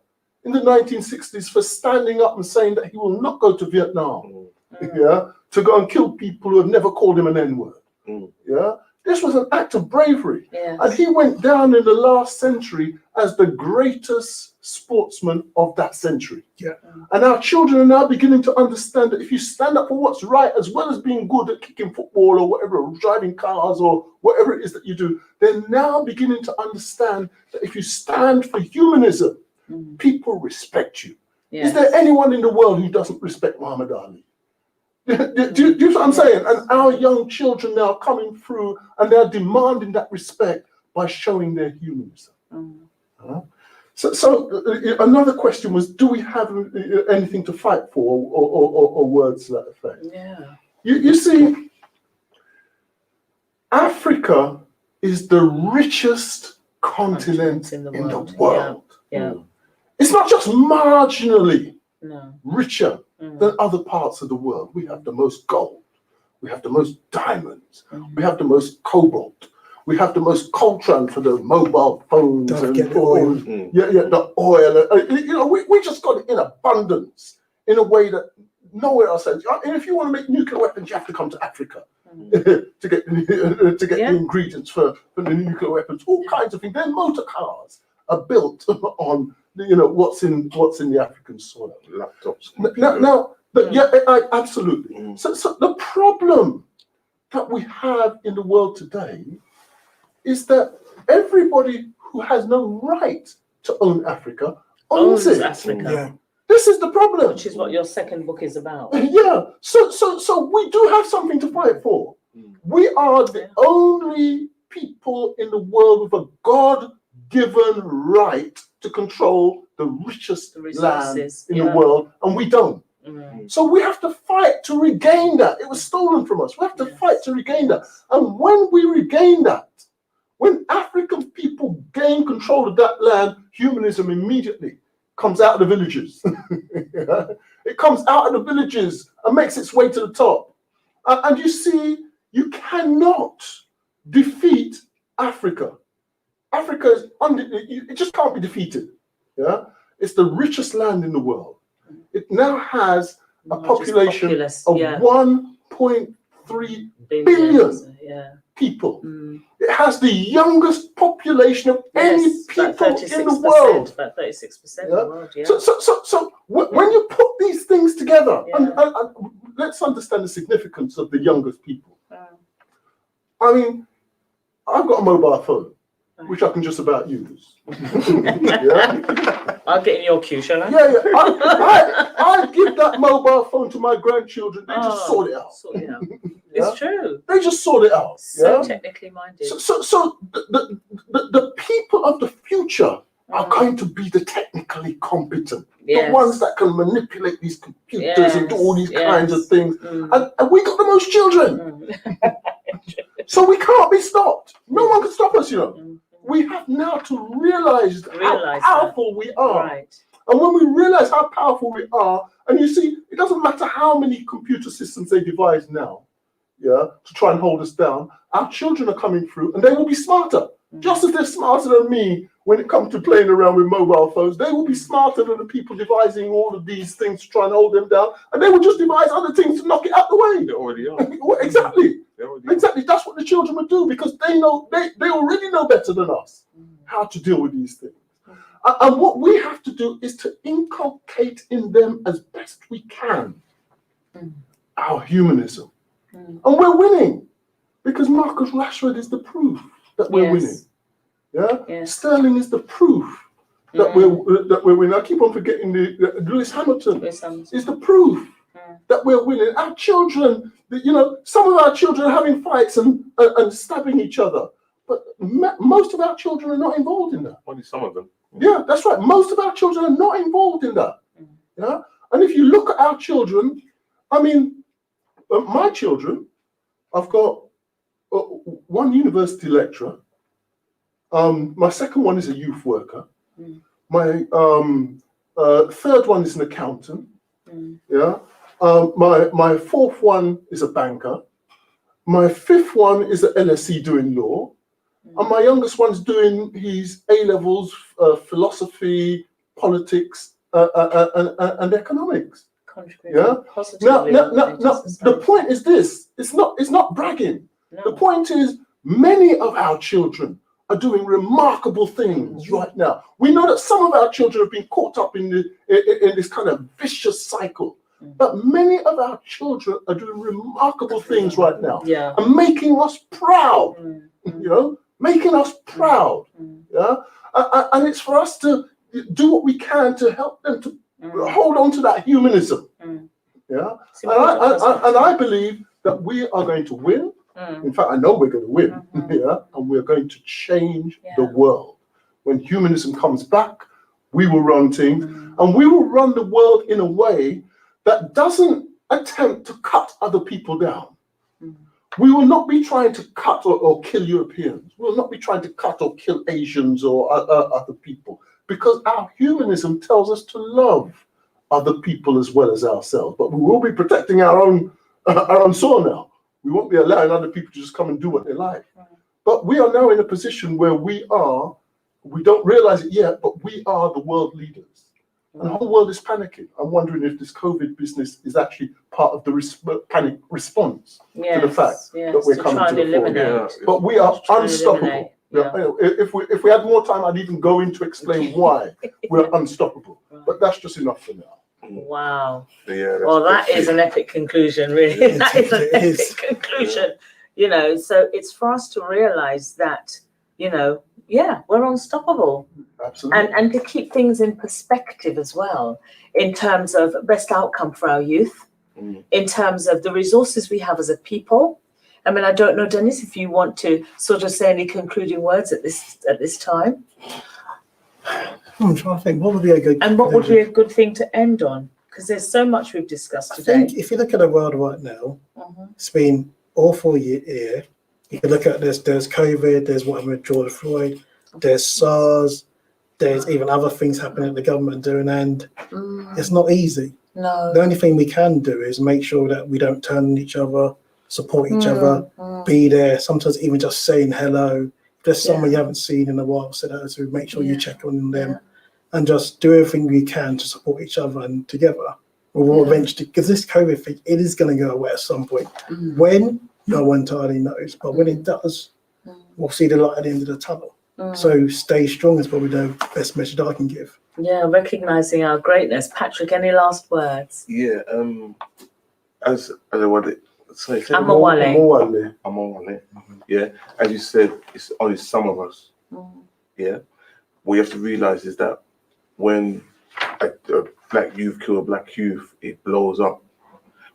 in the 1960s for standing up and saying that he will not go to Vietnam, yeah, to go and kill people who have never called him an N-word. Yeah, this was an act of bravery. Yes. And he went down in the last century as the greatest sportsman of that century. Yeah. And our children are now beginning to understand that if you stand up for what's right, as well as being good at kicking football or whatever, or driving cars or whatever it is that you do, they're now beginning to understand that if you stand for humanism, people respect you. Yes. Is there anyone in the world who doesn't respect Muhammad Ali? Do you know what I'm saying? And our young children now are coming through and they're demanding that respect by showing their humanism. So another question was, do we have anything to fight for, or words to that effect? Yeah. You see, Africa is the richest continent in the world. Yeah. It's not just marginally No. richer than other parts of the world. We have the most gold. We have the most diamonds. We have the most cobalt. We have the most coltran for the mobile phones Don't and forget the oil. the oil. You know, we just got it in abundance in a way that nowhere else has. And if you want to make nuclear weapons, you have to come to Africa to get the ingredients for the nuclear weapons. All kinds of things. Then motor cars are built on what's in the African soil. Laptops. Absolutely. So the problem that we have in the world today is that everybody who has no right to own Africa owns it. Africa. Yeah. This is the problem. Which is what your second book is about. Yeah. So we do have something to fight for. We are the only people in the world with a God-given right to control the richest land in the world, and we don't. So we have to fight to regain that. It was stolen from us. We have to fight to regain that. And when we regain that, when African people gain control of that land, humanism immediately comes out of the villages. It comes out of the villages and makes its way to the top. And you see, you cannot defeat Africa. Africa is it just can't be defeated. Yeah, it's the richest land in the world. It now has a population of 1.3 billion people. It has the youngest population of any people in the world. About 36% in the world, yeah. So when you put these things together, and let's understand the significance of the youngest people. I mean, I've got a mobile phone, which I can just about use. I'll get in your queue, shall I? I give that mobile phone to my grandchildren. They just sort it out. It's true. They just sort it out. So technically minded. So the people of the future are going to be the technically competent, the ones that can manipulate these computers and do all these kinds of things. And we got the most children. So we can't be stopped. No one can stop us, We have now to realize how powerful we are. Right. And when we realize how powerful we are, and you see, it doesn't matter how many computer systems they devise now, to try and hold us down, our children are coming through and they will be smarter. Just as they're smarter than me when it comes to playing around with mobile phones, they will be smarter than the people devising all of these things to try and hold them down, and they will just devise other things to knock it out the way. They already are. Exactly. Exactly. Exactly. That's what the children would do, because they know they already know better than us how to deal with these things. And what we have to do is to inculcate in them as best we can our humanism. And we're winning, because Marcus Rashford is the proof that we're winning. Sterling is the proof that we're winning. I keep on forgetting Lewis Hamilton is the proof that we're winning. Our children, some of our children are having fights and stabbing each other, but most of our children are not involved in that. Only some of them. Yeah, that's right. Most of our children are not involved in that. Yeah, and if you look at our children, I mean, my children, I've got one university lecturer. My second one is a youth worker. My third one is an accountant. My fourth one is a banker. My fifth one is at LSE doing law. And my youngest one's doing his A-levels, philosophy, politics, and economics. Now, the point is this: it's not bragging. No. The point is, many of our children are doing remarkable things right now. We know that some of our children have been caught up in this kind of vicious cycle, but many of our children are doing remarkable things right now, and making us proud. Making us proud. And it's for us to do what we can to help them to hold on to that humanism. And I believe that we are going to win. In fact, I know we're going to win. And we're going to change the world. When humanism comes back, we will run things, and we will run the world in a way that doesn't attempt to cut other people down. We will not be trying to cut or kill Europeans. We will not be trying to cut or kill Asians or other people, because our humanism tells us to love other people as well as ourselves. But we will be protecting our own soil now. We won't be allowing other people to just come and do what they like. But we are now in a position where we don't realize it yet, but we are the world leaders. And the whole world is panicking. I'm wondering if this COVID business is actually part of the panic response to the fact that we're coming to the fore. But we are unstoppable. If we had more time, I'd even go in to explain why we're unstoppable. But that's just enough for now. Wow. Well, that is an epic conclusion, really. That is an epic conclusion. So it's for us to realize that, we're unstoppable. Absolutely. And to keep things in perspective as well, in terms of best outcome for our youth, in terms of the resources we have as a people. I mean, I don't know, Dennis, if you want to sort of say any concluding words at this time. I'm trying to think, what would be a good... And what would be a good thing to end on? Because there's so much we've discussed today. I think if you look at the world right now, it's been awful year. You can look at there's COVID, there's what happened with George Floyd, there's SARS, there's even other things happening that the government are doing, and it's not easy. No. The only thing we can do is make sure that we don't turn on each other, support each other, be there. Sometimes even just saying hello. If there's someone you haven't seen in a while, say hello to. Make sure you check on them, and just do everything we can to support each other, and together we will eventually. Because this COVID thing, it is going to go away at some point. When, no one entirely knows, but when it does, we'll see the light at the end of the tunnel. So stay strong is probably the best message I can give. Yeah, recognizing our greatness. Patrick, any last words? Yeah, as I want say Amawale. Amawale. Yeah, as you said, it's only some of us. Yeah, what you have to realize is that when a black youth kill a black youth, it blows up.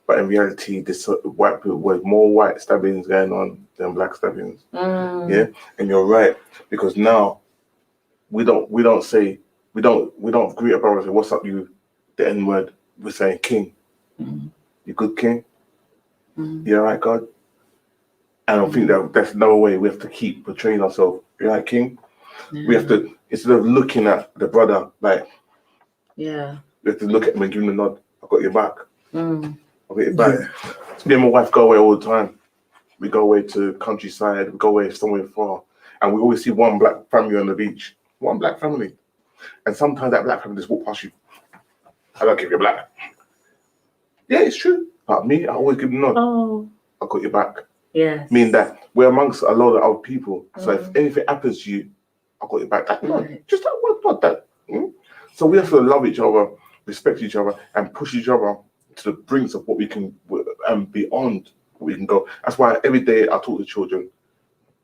But in reality, this white people, there's more white stabbings going on than black stabbings. Yeah, and you're right, because now we don't greet a brother and say, "What's up, you?" The N word. We're saying "King." You good, King? You all right, God? And I think that's another way we have to keep portraying ourselves. You all right, King? We have to, instead of looking at the brother like, we have to look at him and give him a nod. I got your back. I'll get your back. Me and my wife go away all the time. We go away to countryside. We go away somewhere far, and we always see one black family on the beach. One black family, and sometimes that black family just walk past you. I don't give you a black. Yeah, it's true. But me, I always give them a nod. Oh. I got your back. Yes. Meaning that we're amongst a lot of other people. So if anything happens to you, I got your back. That nod, just that one nod. That. So we have to love each other, respect each other, and push each other to the brinks of what we can and beyond what we can go. That's why every day I talk to children.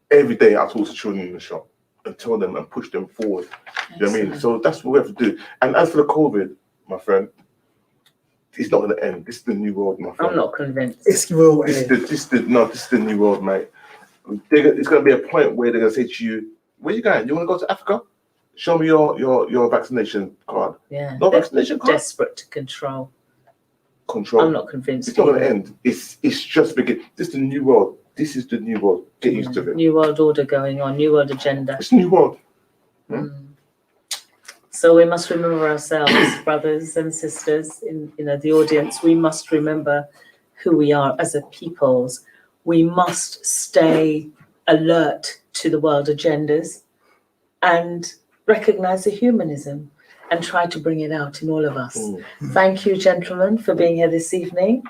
Every day I talk to children in the shop and tell them and push them forward. You know what I mean? So that's what we have to do. And as for the COVID, my friend, it's not going to end. This is the new world, my friend. I'm not convinced. This will This is the new world, mate. It's going to be a point where they're going to say to you, "Where you going? You want to go to Africa? Show me your vaccination card." Yeah. No vaccination card. Desperate to control. Control. I'm not convinced. It's not going to end. It's just beginning. This is the new world. This is the new world. Get used to it. New world order going on. New world agenda. It's a new world. So we must remember ourselves, brothers and sisters in the audience. We must remember who we are as a peoples. We must stay alert to the world agendas and recognize the humanism and try to bring it out in all of us. Thank you, gentlemen, for being here this evening.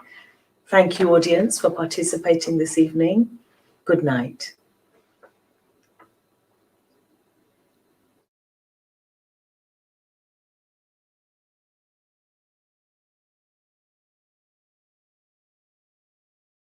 Thank you, audience, for participating this evening. Good night.